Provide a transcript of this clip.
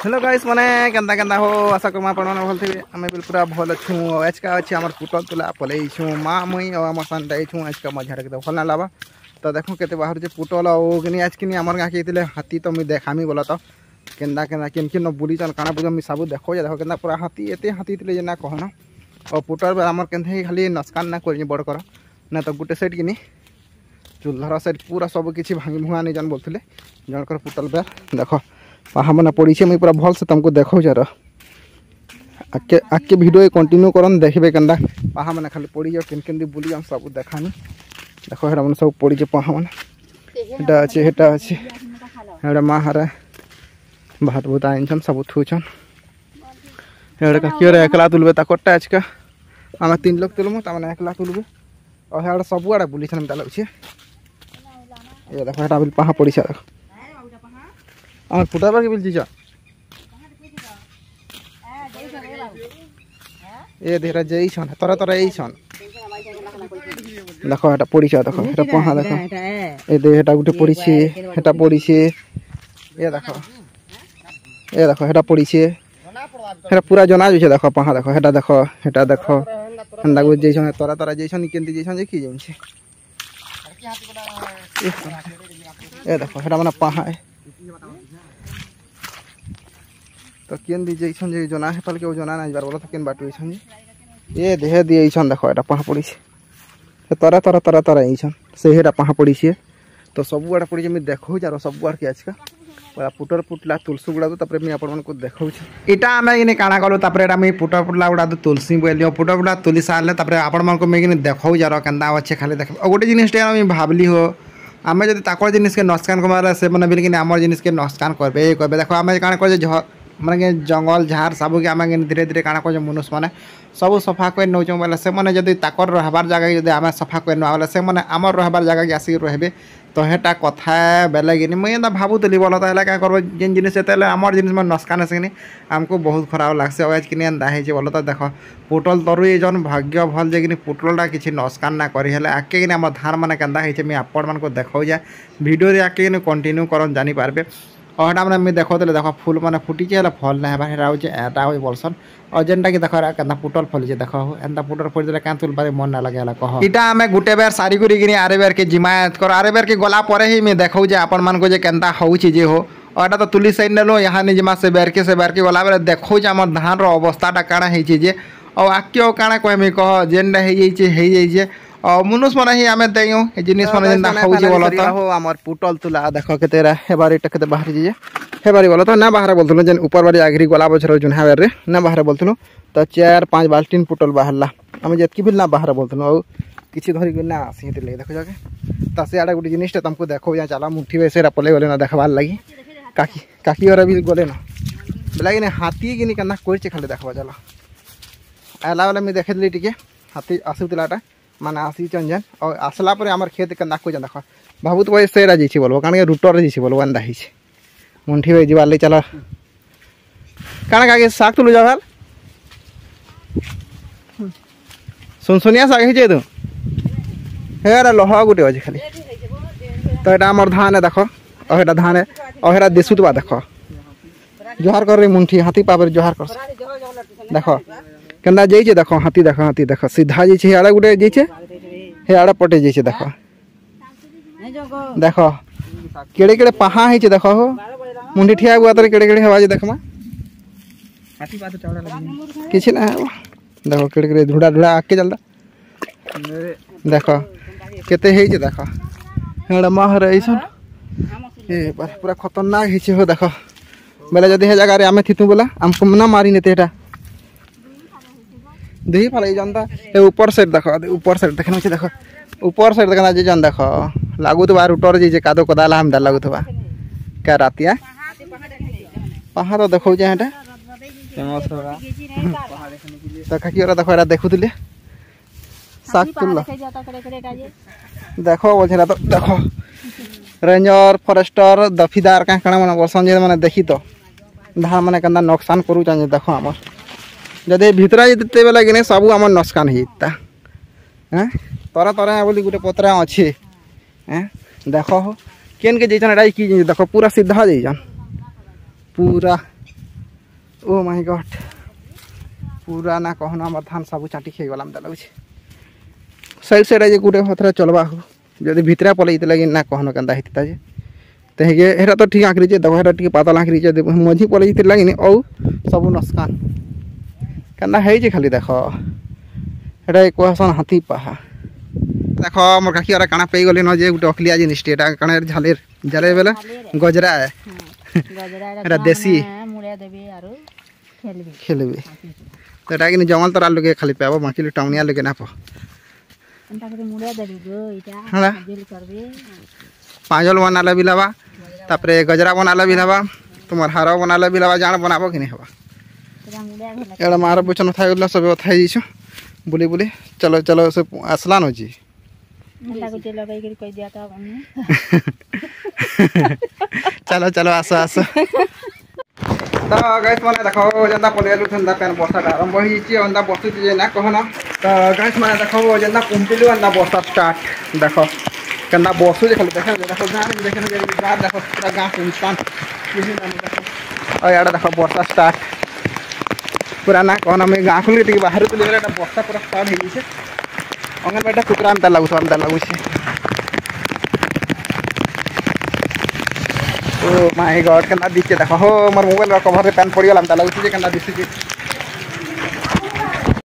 hello guys माने केंदा केंदा हो आशा करूँ आप भल थे आम भी पूरा भल अच्छू आज का अच्छे आम पुटल तुला पलई छूँ माँ मुई और आम सान छूँ आज का मजा के भल ना लगा तो देखो के बाहर जे पुटल और आज कि आम गाँव के हाथी तो मुझे देखामी बोला तो केंदा केंदा किन किन बुलीचन काना बुझ मुझे सब देखो देखो के पूरा हाथी एत हाथी थे ना कहना और पुटल आम के खाली नस्कान ना कर बड़ कर ना तो गोटे साइड कि चूल्हार साइड पूरा सब किसी भांगी भुआ नहीं जान बोलते जनकर पुटल बेर देख पहा मैंने पड़ी मुझे पूरा भल से तुमको देखो जार आके आके भिडियो कंटिन्यू करन देखबे केंदा पहा मैंने खाली पड़ी किन किन बुली हम सब देखानी देखो हेरा मैंने सब पड़ी पहा मैंने हेटा अच्छे हेटा अच्छे हेटा माँ हारे भात भूत आईन सब थूचन हेटा किए एकला तुलबे ताकटा आज का आम 3 लोग तुलमु तमें एकला तुलबे और हेटा सब आड़े बुली लगे ये देखो हेटा पहा पड़ी देख आम फुटा बार बिल जीजा ए देहरा जई छन तोरा तोरा एई छन देखो एटा पड़ी छ देखो एटा पहा देखो ए दे एटा गुटे पड़ी छे एटा पड़ी छे ए देखो एटा पड़ी छे एटा पूरा जना जे देखो पहा देखो एटा देखो अंदा गु जई छन तोरा तोरा जई छन केंती जई छन जे की जई छे ए देखो एटा माने पहा है तो केन दी जैसन जे जना है पल के जना ना बार बोला तो केन बाटू छन ए देह दिए छन देखो एटा पहा पड़ी छे तरा तरा तरा तरा छन से हेटा पहा पड़ी छे तो सब आड़ा पड़ी मैं देखो जार सब आड़ के आज का पूरा पुटर पुटला तुलसी गुड़ा तो तपरे मैं आपण मन को देखौ छी इटा हमें इने काना कलो तपरे एटा मैं पुटर पुटला गुड़ा तो तुलसी बोलियो पुटर पुटला तुलसी सारले तपरे आपण मन को मैं इने देखौ जार केंदा अच्छे खाली देख गोटे जिनिस टे मैं भाबली हो आमे जदी ताकर जिनिस के नस्कान कमारे से माने बिल कि हमर जिनिस के नस्कान करबे देखो आमे काना कर माने जंगल झाड़ सब के आम धीरे धीरे काना कर मनुष्य मैंने सब सफा कर नौ बोले से मैंने जब ताकर रहबार जगह जब आम सफा कर बोले से मैंने आम रहबार जगह के आसिक रहे तो हेटा कथा बेले कि मुझे भावुली बोल तो क्या करब जिन जिनिस आमर जिनिस मैं नस्कान आसे आमको बहुत खराब लगसे आज कि दाही बोल तो देख पुटल तरु ये जन भाग्य भल जे कि पुटलटा किसी नस्कान ना करी आके आम धान मैंने केंदा मुझे आपण मान को देखो जाए भिडियो आके कंटिन्यू कर जानीपारे और हेटा मैंने मुझे देखो देख फुल मैंने फुटी फल ना हेटा हूँ बोलसन और जेनटा कि देख केंदा पुटल फली देख एंता पुटल फली क्या तुल पारे मन ना लगे कह इटा आम गोटे बेर सारी करी आरे बेर के जिमायत कर आरे बेर के गला पर ही मैं देखो जे आपण मान को जे केंता होउछि जे हो और एटा तो तुली साइड नेलो यहाँ नहीं जिमा से बेर के गला बेर देखो जे आम धान अवस्थाटा काଣା होइछि जे और आके काଣା कहमी कह जेनटा हो जाइए और मुनुष मन ही आमे देयो जिनिस मन जेंदा होउछि बोल तो हो हमर पुटल तुला देखो के तेरा हेबारी टके बाहर जे हेबारी बोल तो ना बाहर बोलथलो जेन ऊपर बारी आगरी गोला बछरो जुनहा बेर रे ना बाहर बोलथलो तो 4-5 बाल्टीन पुटल बाहरला हम जेतकी भी ना बाहर बोलथलो और किछि धरि के ना आसी ले देखो जाके त से आडा गुडी जिनिस तुमको देखो या चला मुठी बेसेरा पले गले ना देखबार लागि काकी काकी और भी गले ना बेलागी ने हाथी किनी कना कोइचे खाली देखबा चला आला वाला मैं देखली टिके हाथी आसुतलाटा माने आसी चंजन और आसला पर आमर खेत के नाको जा देख बहुत वही सेरा जी बोलो कारण रुटर जी बोलो अंदा ही मुंठी भाई जीवार ले चला काना का साग तुलु जा सुनसुनिया साग ही तू हेरा लोहा गुटे अच्छे खाली तो यहाँ आमर धान है देख और हेटा धान है और हेटा देसुतवा देख जोहार कर रही मुंठी हाथी पावर जोहार कर देख केंदा जाइए देखो हाथी देख सीधा जाइए आड़े गुटे जाइए हे आड़े पटे जाइए देख देख केड़े केड़े पहा है देख हो मुंडी ठिया हुआ तो केड़े केड़े हवा देखमा किसी ना देखो केड़े केड़े धुड़ा धुड़ा आके चलता देख केते है देख हेड़ा माहर ऐसा पूरा खतरनाक है हो देख बेले जदि हे जगह आम थी बोला आमको ना मारी नेते देही फल जानता ऊपर साइड देख ऊपर साइड देखना देख ऊपर साइड देखना जे जान देख लागू तो रुटर जी कादो कदाला हम लागू तो क्या रातिया पहा तो देखो जे हेटा तो खाकी और देखो एरा देखुले साग तुल्ला देखो बोझला तो देखो रेंजर फॉरेस्टर दफीदार का कणा मन बसन जे माने देखी तो धान माने कंदा नुकसान करू चाहे देखो हमर जदि भितरा जिते बेला कि सब आम नस्कान होता हैं तरा तरा बोली गोटे पतरा अच्छे देख केन के जैसन एटा की देख पूरा सीधा जैसन पूरा ओ माय गॉड पूरा ना कहना आम धान सब चाटी खाई गला लगे साइड साइड जे गोटे हथरा चलवा हो जदि भितरा पलैत लगे ना कहना केन्ता होता जे तेगे हेरा तो ठीक आखिरी देखो हेरा टी पातल आखिरी मझी पलैत लगे औ सब नस्कान केन्ता है खाली देख हेटा कहसन हाथी पाहा देख मोर काकी और काना पे गले न जे गोटे अखलिया जिनिस काना झालेर झालेर बेले गजरा है एटा देसी खेलबे तो एटा कि जंगल तरा लोगे खाली पाबो बाकी टाउनिया लोगे ना पा पाँजल बनाला भी लबा तापरे गजरा बनाला भी लबा तुम्हार हार बनाला भी लबा जान बनाबो कि नहीं हबा एड़ा मार बचन था गला सब था जीछो बुली बुली चलो चलो से आसला न जी चलो चलो आसो आसो तो गाइस माने देखो जंदा पलेलु ठंडा पेन बर्षा आरंभ होई छि अंदा बस्तु जे ना कहना तो गाइस माने देखो जंदा कुंपिलु अंदा बर्षा स्टार्ट देखो कंदा बसु जे खाली देखो गान देखो जे गान देखो पूरा गान सुनसान किसी ना देखो और यार देखो बर्षा स्टार्ट पूरा ना कहना मैं गाँ खुल के बाहर तो लेला बर्षा पूरा स्टार्ट हो गई अंगन बेटा कुतरा अंता लागू ओ माय गॉड केना दिखे देखो हो मोर मोबाइल कवर रे पेन पड़ी गला अंता लागू जे केना दिसि